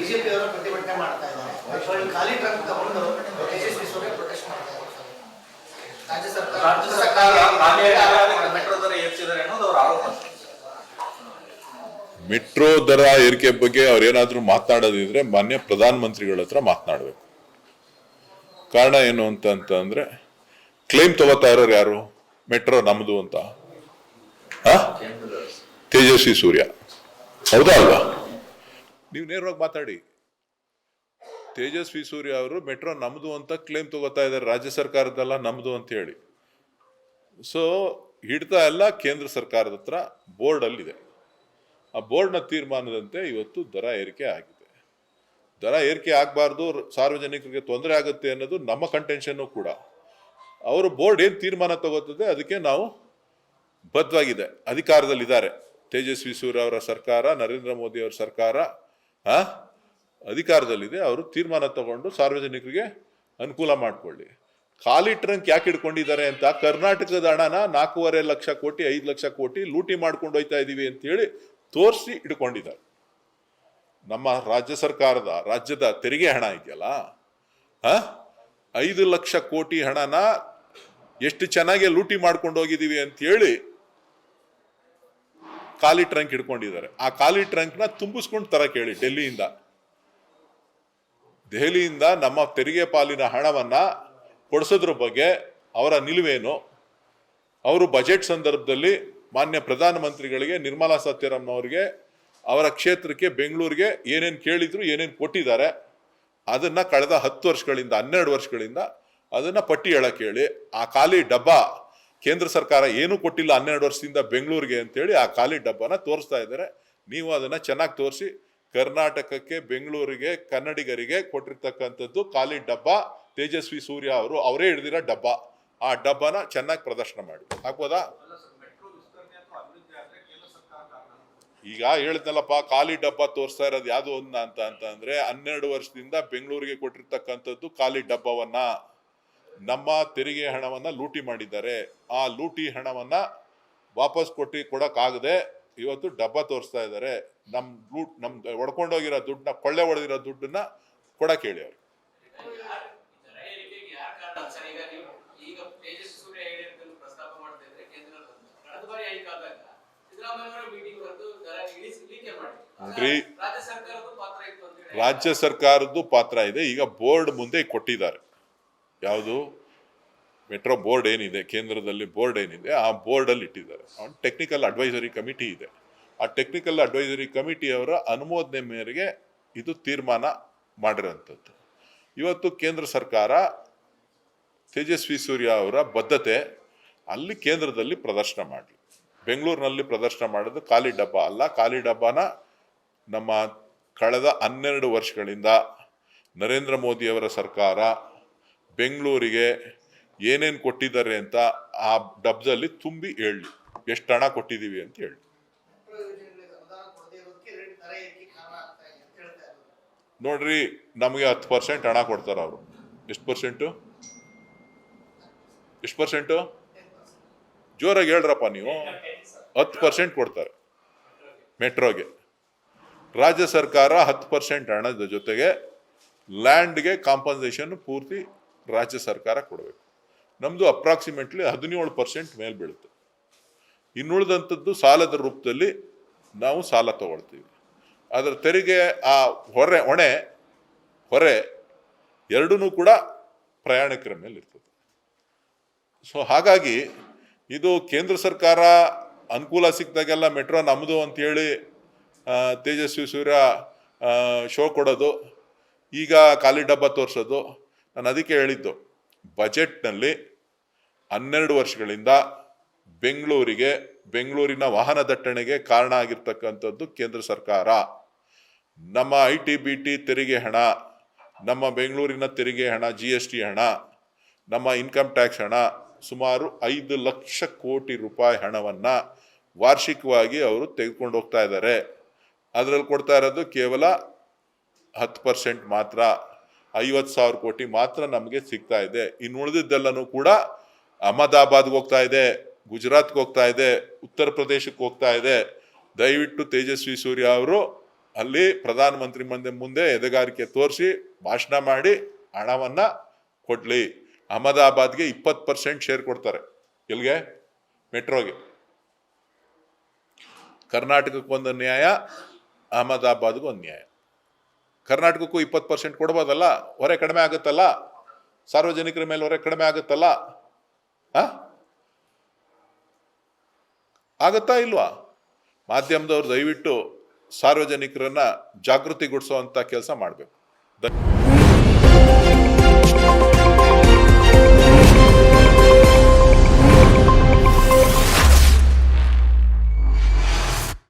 BJP ಅವರು ಪ್ರತಿಭಟನೆ ಮಾಡ್ತಾ ಇದ್ದಾರೆ. ಖಾಲಿ ಟ್ರಕ್ ತಗೊಂಡು ತೇಜಸ್ವಿ ಸೂರ್ಯ ಪ್ರೊಟೆಸ್ಟ್ ಮಾಡ್ತಾ ಇದ್ದಾರೆ. ರಾಜ್ಯ ಸರ್ಕಾರ ಮೆಟ್ರೋ ದರ ಏರಿಸಿದ್ದಾರೆ ಅನ್ನೋದು ಅವರ ಆರೋಪ. ಮೆಟ್ರೋ ದರ ಏರಿಕೆ ಬಗ್ಗೆ ಅವ್ರೇನಾದ್ರೂ ಮಾತನಾಡೋದಿದ್ರೆ ಮಾನ್ಯ ಪ್ರಧಾನ ಮಂತ್ರಿಗಳ ಹತ್ರ ಮಾತನಾಡಬೇಕು. ಕಾರಣ ಏನು ಅಂತಂದ್ರೆ ಕ್ಲೇಮ್ ತಗೋತಾ ಇರೋರು ಯಾರು? ಮೆಟ್ರೋ ನಮ್ದು ಅಂತ ತೇಜಸ್ವಿ ಸೂರ್ಯ, ಹೌದಾ ಅಲ್ವಾ? ನೀವು ನೇರವಾಗಿ ಮಾತಾಡಿ. ತೇಜಸ್ವಿ ಸೂರ್ಯ ಅವರು ಮೆಟ್ರೋ ನಮ್ದು ಅಂತ ಕ್ಲೇಮ್ ತಗೋತಾ ಇದ್ದಾರೆ, ರಾಜ್ಯ ಸರ್ಕಾರದಲ್ಲ ನಮ್ದು ಅಂತ ಹೇಳಿ. ಸೊ ಹಿಡ್ತಾ ಎಲ್ಲ ಕೇಂದ್ರ ಸರ್ಕಾರದ ಹತ್ರ ಬೋರ್ಡ್ ಅಲ್ಲಿದೆ. ಆ ಬೋರ್ಡ್ನ ತೀರ್ಮಾನದಂತೆ ಇವತ್ತು ದರ ಏರಿಕೆ ಆಗಿದೆ. ದರ ಏರಿಕೆ ಆಗಬಾರ್ದು, ಸಾರ್ವಜನಿಕರಿಗೆ ತೊಂದರೆ ಆಗುತ್ತೆ ಅನ್ನೋದು ನಮ್ಮ ಕಂಟೆನ್ಷನ್ನು ಕೂಡ. ಅವರು ಬೋರ್ಡ್ ಏನು ತೀರ್ಮಾನ ತಗೋತದೆ ಅದಕ್ಕೆ ನಾವು ಬದ್ಧವಾಗಿದೆ, ಅಧಿಕಾರದಲ್ಲಿದ್ದಾರೆ. ತೇಜಸ್ವಿ ಸೂರ್ಯ ಅವರ ಸರ್ಕಾರ, ನರೇಂದ್ರ ಮೋದಿ ಅವರ ಸರ್ಕಾರ ಅಧಿಕಾರದಲ್ಲಿದೆ. ಅವರು ತೀರ್ಮಾನ ತಗೊಂಡು ಸಾರ್ವಜನಿಕರಿಗೆ ಅನುಕೂಲ ಮಾಡಿಕೊಳ್ಳಿ. ಖಾಲಿ ಟ್ರಂಕ್ ಯಾಕೆ ಇಟ್ಕೊಂಡಿದ್ದಾರೆ ಅಂತ, ಕರ್ನಾಟಕದ ಹಣನ 4.5 ಲಕ್ಷ ಕೋಟಿ 5 ಲಕ್ಷ ಕೋಟಿ ಲೂಟಿ ಮಾಡ್ಕೊಂಡು ಹೋಯ್ತಾ ಇದೀವಿ ಅಂತ ಹೇಳಿ ತೋರಿಸಿ ಇಟ್ಕೊಂಡಿದ್ದಾರೆ. ನಮ್ಮ ರಾಜ್ಯದ ತೆರಿಗೆ ಹಣ ಇದೆಯಲ್ಲ, 5 ಲಕ್ಷ ಕೋಟಿ ಹಣನ ಎಷ್ಟು ಚೆನ್ನಾಗಿ ಲೂಟಿ ಮಾಡ್ಕೊಂಡು ಹೋಗಿದೀವಿ ಅಂತ ಹೇಳಿ ಖಾಲಿ ಟ್ರಂಕ್ ಇಟ್ಕೊಂಡಿದ್ದಾರೆ. ಆ ಖಾಲಿ ಟ್ರಂಕ್ನ ತುಂಬಿಸ್ಕೊಂಡು ತರ ಕೇಳಿ ದೆಹಲಿಯಿಂದ ನಮ್ಮ ತೆರಿಗೆ ಪಾಲಿನ ಹಣವನ್ನ ಕೊಡಿಸೋದ್ರ ಬಗ್ಗೆ ಅವರ ನಿಲುವೇನು? ಅವರು ಬಜೆಟ್ ಸಂದರ್ಭದಲ್ಲಿ ಮಾನ್ಯ ಪ್ರಧಾನಮಂತ್ರಿಗಳಿಗೆ, ನಿರ್ಮಲಾ ಸೀತಾರಾಮನ್ ಅವರಿಗೆ, ಅವರ ಕ್ಷೇತ್ರಕ್ಕೆ ಬೆಂಗಳೂರಿಗೆ ಏನೇನು ಕೇಳಿದ್ರು, ಏನೇನು ಕೊಟ್ಟಿದ್ದಾರೆ ಅದನ್ನ ಕಳೆದ 10 ವರ್ಷಗಳಿಂದ 12 ವರ್ಷಗಳಿಂದ ಅದನ್ನ ಪಟ್ಟಿ ಹೇಳಕ್ ಹೇಳಿ. ಆ ಖಾಲಿ ಡಬ್ಬ ಕೇಂದ್ರ ಸರ್ಕಾರ ಏನು ಕೊಟ್ಟಿಲ್ಲ 12 ವರ್ಷದಿಂದ ಬೆಂಗಳೂರಿಗೆ ಅಂತೇಳಿ ಆ ಖಾಲಿ ಡಬ್ಬನ ತೋರಿಸ್ತಾ ಇದ್ದಾರೆ. ನೀವು ಅದನ್ನ ಚೆನ್ನಾಗಿ ತೋರಿಸಿ, ಕರ್ನಾಟಕಕ್ಕೆ, ಬೆಂಗಳೂರಿಗೆ, ಕನ್ನಡಿಗರಿಗೆ ಕೊಟ್ಟಿರ್ತಕ್ಕಂಥದ್ದು ಖಾಲಿ ಡಬ್ಬ ತೇಜಸ್ವಿ ಸೂರ್ಯ ಅವರೇ ಹಿಡಿದಿರೋ ಡಬ್ಬ. ಆ ಡಬ್ಬನ ಚೆನ್ನಾಗಿ ಪ್ರದರ್ಶನ ಮಾಡಿ. ಆಗ್ಬೋದಾ? ಈಗ ಹೇಳಿದ್ನಲ್ಲಪ್ಪ, ಖಾಲಿ ಡಬ್ಬ ತೋರಿಸ್ತಾ ಇರೋದು ಯಾವುದು ಅಂದ್ರೆ 12 ವರ್ಷದಿಂದ ಬೆಂಗಳೂರಿಗೆ ಕೊಟ್ಟಿರ್ತಕ್ಕಂಥದ್ದು ಖಾಲಿ ಡಬ್ಬವನ್ನ, ನಮ್ಮ ತೆರಿಗೆ ಹಣವನ್ನ ಲೂಟಿ ಮಾಡಿದ್ದಾರೆ. ಆ ಲೂಟಿ ಹಣವನ್ನ ವಾಪಸ್ ಕೊಡಕ್ಕಾಗದೆ ಇವತ್ತು ಡಬ್ಬ ತೋರಿಸ್ತಾ ಇದ್ದಾರೆ. ನಮ್ ಹೊಡ್ಕೊಂಡೋಗಿರೋ ದುಡ್ಡನ್ನ, ಕೊಳ್ಳೆ ಹೊಡೆದಿರೋ ದುಡ್ಡನ್ನ ಕೊಡಕ್ ಹೇಳಿ ಅವ್ರು. ನೋಡ್ರಿ, ರಾಜ್ಯ ಸರ್ಕಾರದ್ದು ಪಾತ್ರ ಇದೆ. ಈಗ ಬೋರ್ಡ್ ಮುಂದೆ ಕೊಟ್ಟಿದ್ದಾರೆ. ಯಾವುದು? ಮೆಟ್ರೋ ಬೋರ್ಡ್ ಏನಿದೆ, ಕೇಂದ್ರದಲ್ಲಿ ಬೋರ್ಡ್ ಏನಿದೆ, ಆ ಬೋರ್ಡ್ ಅಲ್ಲಿ ಇಟ್ಟಿದ್ದಾರೆ. ಟೆಕ್ನಿಕಲ್ ಅಡ್ವೈಸರಿ ಕಮಿಟಿ ಇದೆ. ಆ ಟೆಕ್ನಿಕಲ್ ಅಡ್ವೈಸರಿ ಕಮಿಟಿಯವರ ಅನುಮೋದನೆ ಮೇರೆಗೆ ಇದು ತೀರ್ಮಾನ ಮಾಡಿರೋಂಥದ್ದು. ಇವತ್ತು ಕೇಂದ್ರ ಸರ್ಕಾರ ತೇಜಸ್ವಿ ಸೂರ್ಯ ಅವರ ಬದ್ಧತೆ ಅಲ್ಲಿ ಕೇಂದ್ರದಲ್ಲಿ ಪ್ರದರ್ಶನ ಮಾಡಲಿ. ಬೆಂಗಳೂರಿನಲ್ಲಿ ಪ್ರದರ್ಶನ ಮಾಡೋದು ಖಾಲಿ ಡಬ್ಬ ಅಲ್ಲ. ಖಾಲಿ ಡಬ್ಬನ ನಮ್ಮ ಕಳೆದ 12 ವರ್ಷಗಳಿಂದ ನರೇಂದ್ರ ಮೋದಿ ಅವರ ಸರ್ಕಾರ ಬೆಂಗಳೂರಿಗೆ ಏನೇನು ಕೊಟ್ಟಿದ್ದಾರೆ ಅಂತ ಆ ಡಬ್ಬದಲ್ಲಿ ತುಂಬಿ ಹೇಳಿ, ಎಷ್ಟು ಹಣ ಕೊಟ್ಟಿದ್ದೀವಿ ಅಂತ ಹೇಳಿ. ನೋಡ್ರಿ, ನಮಗೆ 10% ಹಣ ಕೊಡ್ತಾರೆ ಅವರು. ಎಷ್ಟು ಪರ್ಸೆಂಟು? ಜೋರಾಗಿ ಹೇಳ್ರಪ್ಪ ನೀವು. 10% ಕೊಡ್ತಾರೆ ಮೆಟ್ರೋಗೆ. ರಾಜ್ಯ ಸರ್ಕಾರ 10% ಹಣದ ಜೊತೆಗೆ ಲ್ಯಾಂಡ್ಗೆ ಕಾಂಪನ್ಸೇಷನ್ ಪೂರ್ತಿ ರಾಜ್ಯ ಸರ್ಕಾರ ಕೊಡಬೇಕು. ನಮ್ದು ಅಪ್ರಾಕ್ಸಿಮೇಟ್ಲಿ 17% ಮೇಲೆ ಬೀಳುತ್ತೆ. ಇನ್ನುಳಿದಂಥದ್ದು ಸಾಲದ ರೂಪದಲ್ಲಿ ನಾವು ಸಾಲ ತಗೊಳ್ತೀವಿ. ಅದರ ತೆರಿಗೆ, ಆ ಹೊರೆ ಎರಡೂ ಕೂಡ ಪ್ರಯಾಣಿಕರ ಮೇಲೆ ಇರ್ತದೆ. ಸೊ ಹಾಗಾಗಿ ಇದು ಕೇಂದ್ರ ಸರ್ಕಾರ ಅನುಕೂಲ ಸಿಕ್ಕಿದಾಗೆಲ್ಲ ಮೆಟ್ರೋ ನಮ್ಮದು ಅಂತೇಳಿ ತೇಜಸ್ವಿ ಸೂರ್ಯ ಶೋ ಕೊಡೋದು, ಈಗ ಖಾಲಿ ಡಬ್ಬ ತೋರಿಸೋದು. ನಾನು ಅದಕ್ಕೆ ಹೇಳಿದ್ದು, ಬಜೆಟ್ನಲ್ಲಿ 12 ವರ್ಷಗಳಿಂದ ಬೆಂಗಳೂರಿನ ವಾಹನ ದಟ್ಟಣೆಗೆ ಕಾರಣ ಆಗಿರ್ತಕ್ಕಂಥದ್ದು ಕೇಂದ್ರ ಸರ್ಕಾರ. ನಮ್ಮ ITBT ತೆರಿಗೆ ಹಣ, ನಮ್ಮ ಬೆಂಗಳೂರಿನ ತೆರಿಗೆ ಹಣ, GST ಹಣ, ನಮ್ಮ ಇನ್ಕಮ್ ಟ್ಯಾಕ್ಸ್ ಹಣ, ಸುಮಾರು 5 ಲಕ್ಷ ಕೋಟಿ ರೂಪಾಯಿ ಹಣವನ್ನ ವಾರ್ಷಿಕವಾಗಿ ಅವರು ತೆಗೆದುಕೊಂಡು ಹೋಗ್ತಾ ಇದ್ದಾರೆ. ಅದರಲ್ಲಿ ಕೊಡ್ತಾ ಇರೋದು ಕೇವಲ 10% ಮಾತ್ರ. 50,000 ಕೋಟಿ ಮಾತ್ರ ನಮಗೆ ಸಿಗ್ತಾ ಇದೆ. ಇನ್ನು ಉಳಿದಿದ್ದೆಲ್ಲನೂ ಕೂಡ ಅಹಮದಾಬಾದ್ಗೆ ಹೋಗ್ತಾ ಇದೆ, ಗುಜರಾತ್ಗೆ ಹೋಗ್ತಾ ಇದೆ, ಉತ್ತರ ಪ್ರದೇಶಕ್ಕೆ ಹೋಗ್ತಾ ಇದೆ. ದಯವಿಟ್ಟು ತೇಜಸ್ವಿ ಸೂರ್ಯ ಅವರು ಅಲ್ಲಿ ಪ್ರಧಾನಮಂತ್ರಿ ಮುಂದೆ ಎದೆಗಾರಿಕೆ ತೋರಿಸಿ ಭಾಷಣ ಮಾಡಿ ಹಣವನ್ನ ಕೊಡ್ಲಿ. ಅಹಮದಾಬಾದ್ಗೆ 20% ಶೇರ್ ಕೊಡ್ತಾರೆ. ಎಲ್ಲಿಗೆ? ಮೆಟ್ರೋಗೆ. ಕರ್ನಾಟಕಕ್ಕೆ ಒಂದು ನ್ಯಾಯ, ಅಹಮದಾಬಾದ್ಗೂ ಒಂದು ನ್ಯಾಯ. ಕರ್ನಾಟಕಕ್ಕೂ 20% ಕೊಡ್ಬೋದಲ್ಲ, ಹೊರೆ ಕಡಿಮೆ ಆಗುತ್ತಲ್ಲ, ಸಾರ್ವಜನಿಕರ ಮೇಲೆ ಹೊರೆ ಕಡಿಮೆ ಆಗುತ್ತಲ್ಲ. ಆಗತ್ತಾ ಇಲ್ವಾ? ಮಾಧ್ಯಮದವ್ರು ದಯವಿಟ್ಟು ಸಾರ್ವಜನಿಕರನ್ನ ಜಾಗೃತಿಗೊಳಿಸುವಂತ ಕೆಲಸ ಮಾಡಬೇಕು.